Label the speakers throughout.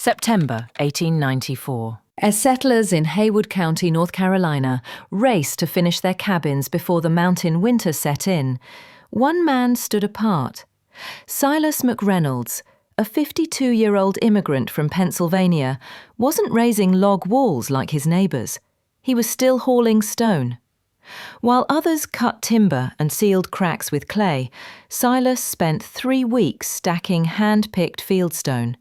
Speaker 1: September 1894. As settlers in Haywood County, North Carolina, raced to finish their cabins before the mountain winter set in, one man stood apart. Silas McReynolds, a 52-year-old immigrant from Pennsylvania, wasn't raising log walls like his neighbours. He was still hauling stone. While others cut timber and sealed cracks with clay, Silas spent 3 weeks stacking hand-picked fieldstone.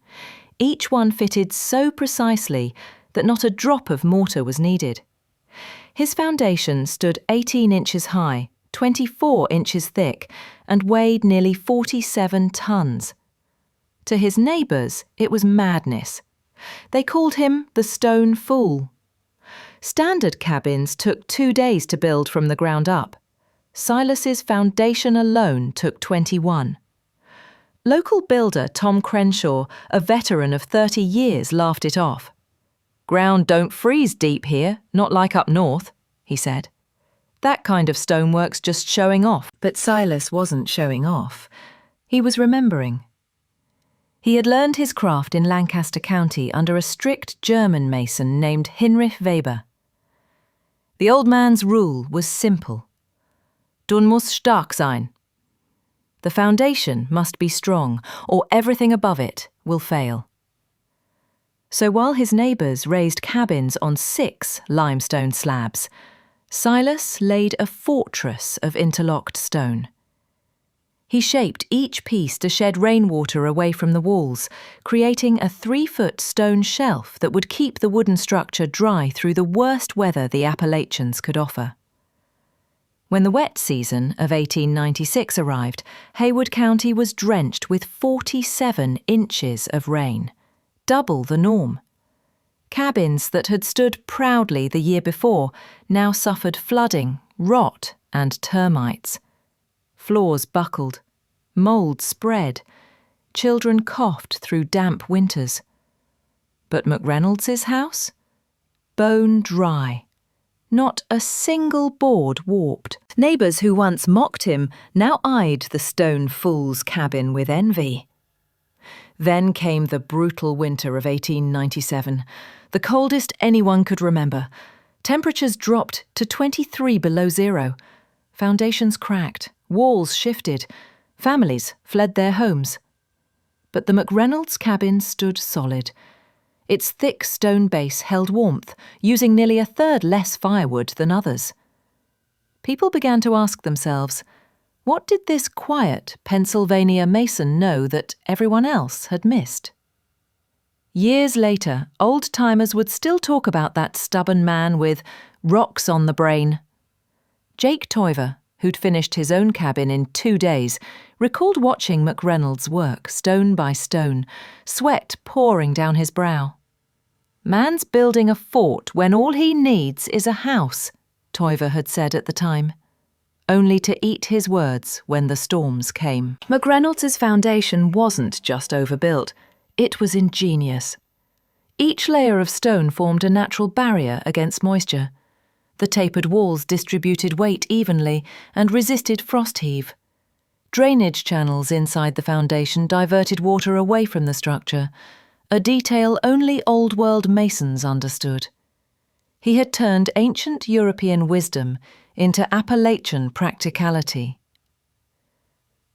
Speaker 1: Each one fitted so precisely that not a drop of mortar was needed. His foundation stood 18 inches high, 24 inches thick, and weighed nearly 47 tons. To his neighbours, it was madness. They called him the Stone Fool. Standard cabins took 2 days to build from the ground up. Silas's foundation alone took 21. Local builder Tom Crenshaw, a veteran of 30 years, laughed it off. "Ground don't freeze deep here, not like up north," he said. "That kind of stonework's just showing off." But Silas wasn't showing off. He was remembering. He had learned his craft in Lancaster County under a strict German mason named Hinrich Weber. The old man's rule was simple. Du musst stark sein. The foundation must be strong, or everything above it will fail. So while his neighbours raised cabins on 6 limestone slabs, Silas laid a fortress of interlocked stone. He shaped each piece to shed rainwater away from the walls, creating a 3-foot stone shelf that would keep the wooden structure dry through the worst weather the Appalachians could offer. When the wet season of 1896 arrived, Haywood County was drenched with 47 inches of rain, double the norm. Cabins that had stood proudly the year before now suffered flooding, rot, and termites. Floors buckled, mould spread, children coughed through damp winters. But McReynolds's house? Bone dry. Not a single board warped. Neighbours who once mocked him now eyed the Stone Fool's cabin with envy. Then came the brutal winter of 1897, the coldest anyone could remember. Temperatures dropped to 23 below zero. Foundations cracked, walls shifted, families fled their homes. But the McReynolds cabin stood solid. Its thick stone base held warmth, using nearly a third less firewood than others. People began to ask themselves, what did this quiet Pennsylvania mason know that everyone else had missed? Years later, old-timers would still talk about that stubborn man with rocks on the brain. Jake Toiver, who'd finished his own cabin in 2 days, recalled watching McReynolds work stone by stone, sweat pouring down his brow. "Man's building a fort when all he needs is a house," Toiver had said at the time, only to eat his words when the storms came. McReynolds' foundation wasn't just overbuilt, it was ingenious. Each layer of stone formed a natural barrier against moisture. The tapered walls distributed weight evenly and resisted frost heave. Drainage channels inside the foundation diverted water away from the structure, a detail only old-world masons understood. He had turned ancient European wisdom into Appalachian practicality.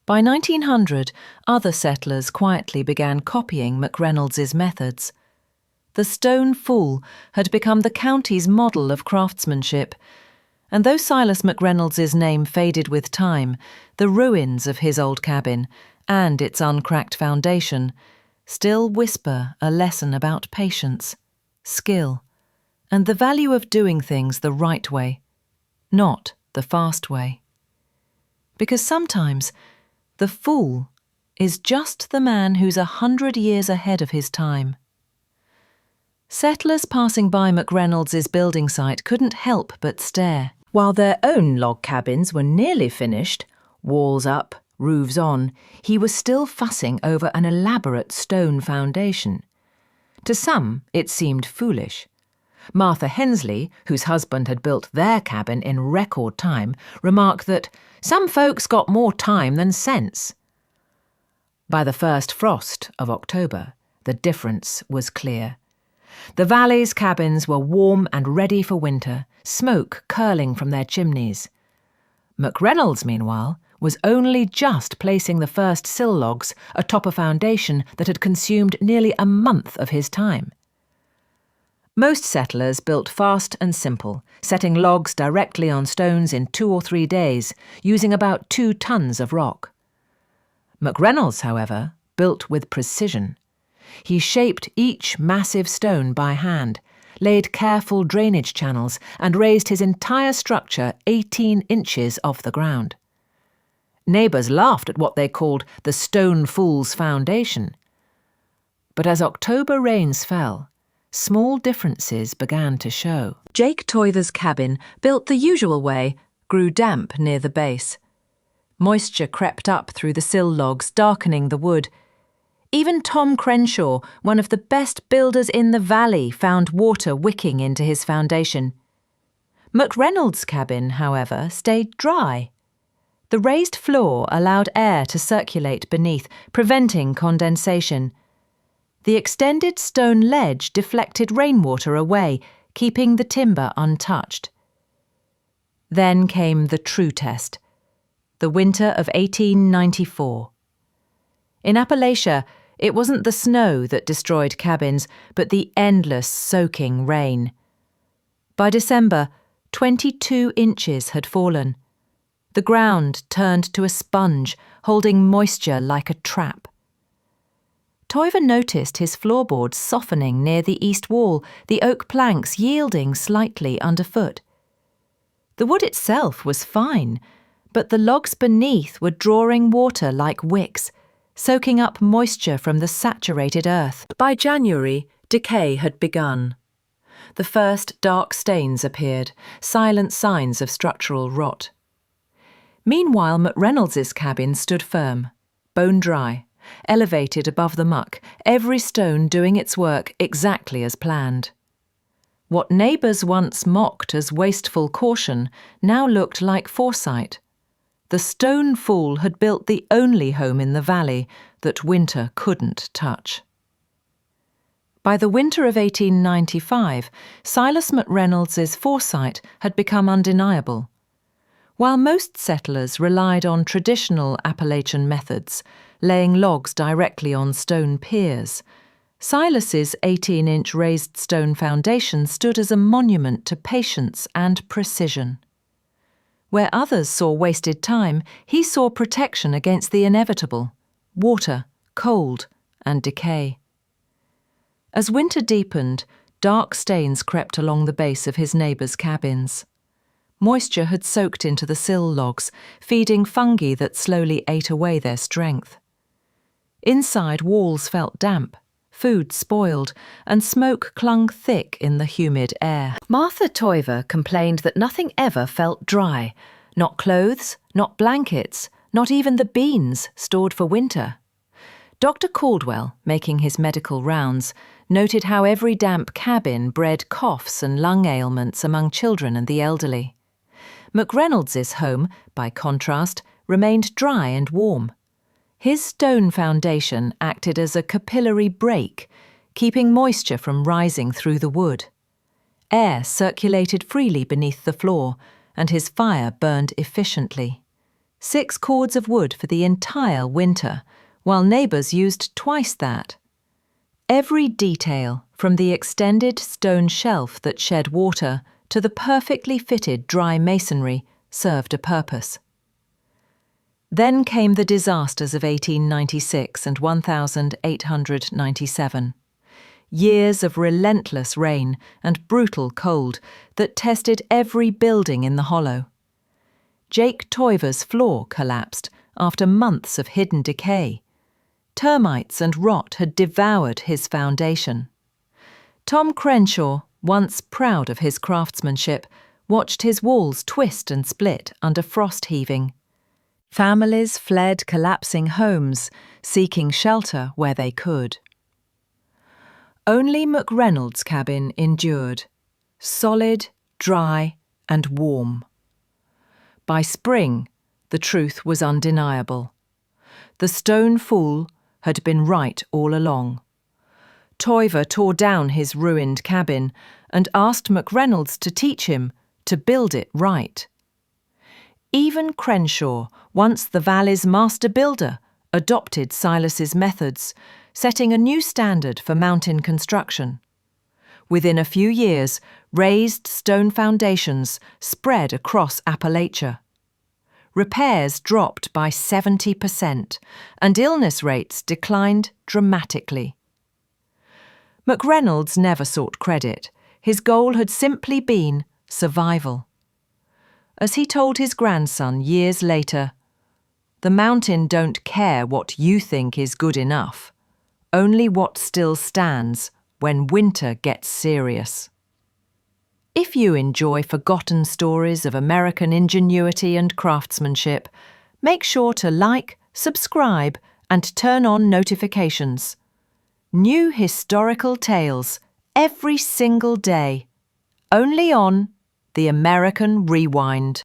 Speaker 1: By 1900, other settlers quietly began copying McReynolds' methods. The Stone Fool had become the county's model of craftsmanship, and though Silas McReynolds' name faded with time, the ruins of his old cabin and its uncracked foundation still whisper a lesson about patience, skill, and the value of doing things the right way, not the fast way. Because sometimes the fool is just the man who's 100 years ahead of his time. Settlers passing by McReynolds' building site couldn't help but stare. While their own log cabins were nearly finished, walls up, roofs on, he was still fussing over an elaborate stone foundation. To some, it seemed foolish. Martha Hensley, whose husband had built their cabin in record time, remarked that some folks got more time than sense. By the first frost of October, The difference was clear. The valley's cabins were warm and ready for winter, smoke curling from their chimneys. McReynolds, meanwhile, was only just placing the first sill logs atop a foundation that had consumed nearly a month of his time. Most settlers built fast and simple, setting logs directly on stones in 2 or 3 days, using about 2 tons of rock. McReynolds, however, built with precision. He shaped each massive stone by hand, laid careful drainage channels, and raised his entire structure 18 inches off the ground. Neighbours laughed at what they called the stone fool's foundation. But as October rains fell, small differences began to show. Jake Toiver's cabin, built the usual way, grew damp near the base. Moisture crept up through the sill logs, darkening the wood. Even Tom Crenshaw, one of the best builders in the valley, found water wicking into his foundation. McReynolds' cabin, however, stayed dry. The raised floor allowed air to circulate beneath, preventing condensation. The extended stone ledge deflected rainwater away, keeping the timber untouched. Then came the true test, the winter of 1894. In Appalachia, it wasn't the snow that destroyed cabins, but the endless soaking rain. By December, 22 inches had fallen. The ground turned to a sponge, holding moisture like a trap. Toiver noticed his floorboards softening near the east wall, the oak planks yielding slightly underfoot. The wood itself was fine, but the logs beneath were drawing water like wicks, soaking up moisture from the saturated earth. By January, decay had begun. The first dark stains appeared, silent signs of structural rot. Meanwhile, McReynolds' cabin stood firm, bone dry, elevated above the muck, every stone doing its work exactly as planned. What neighbours once mocked as wasteful caution now looked like foresight. The stone fool had built the only home in the valley that winter couldn't touch. By the winter of 1895, Silas McReynolds' foresight had become undeniable. While most settlers relied on traditional Appalachian methods, laying logs directly on stone piers, Silas's 18-inch raised stone foundation stood as a monument to patience and precision. Where others saw wasted time, he saw protection against the inevitable: water, cold, and decay. As winter deepened, dark stains crept along the base of his neighbours' cabins. Moisture had soaked into the sill logs, feeding fungi that slowly ate away their strength. Inside, walls felt damp, food spoiled, and smoke clung thick in the humid air. Martha Toiver complained that nothing ever felt dry. Not clothes, not blankets, not even the beans stored for winter. Dr. Caldwell, making his medical rounds, noted how every damp cabin bred coughs and lung ailments among children and the elderly. McReynolds' home, by contrast, remained dry and warm. His stone foundation acted as a capillary break, keeping moisture from rising through the wood. Air circulated freely beneath the floor, and his fire burned efficiently. 6 cords of wood for the entire winter, while neighbours used twice that. Every detail, from the extended stone shelf that shed water to the perfectly fitted dry masonry, served a purpose. Then came the disasters of 1896 and 1897. Years of relentless rain and brutal cold that tested every building in the hollow. Jake Toiver's floor collapsed after months of hidden decay. Termites and rot had devoured his foundation. Tom Crenshaw, once proud of his craftsmanship, watched his walls twist and split under frost heaving. Families fled collapsing homes, seeking shelter where they could. Only McReynolds' cabin endured, solid, dry, and warm. By spring, the truth was undeniable. The stone fool had been right all along. Toiver tore down his ruined cabin and asked McReynolds to teach him to build it right. Even Crenshaw, once the valley's master builder, adopted Silas's methods, setting a new standard for mountain construction. Within a few years, raised stone foundations spread across Appalachia. Repairs dropped by 70%, and illness rates declined dramatically. McReynolds never sought credit. His goal had simply been survival. As he told his grandson years later, "The mountain don't care what you think is good enough, only what still stands when winter gets serious." If you enjoy forgotten stories of American ingenuity and craftsmanship, make sure to like, subscribe, and turn on notifications. New historical tales every single day, only on The American Rewind.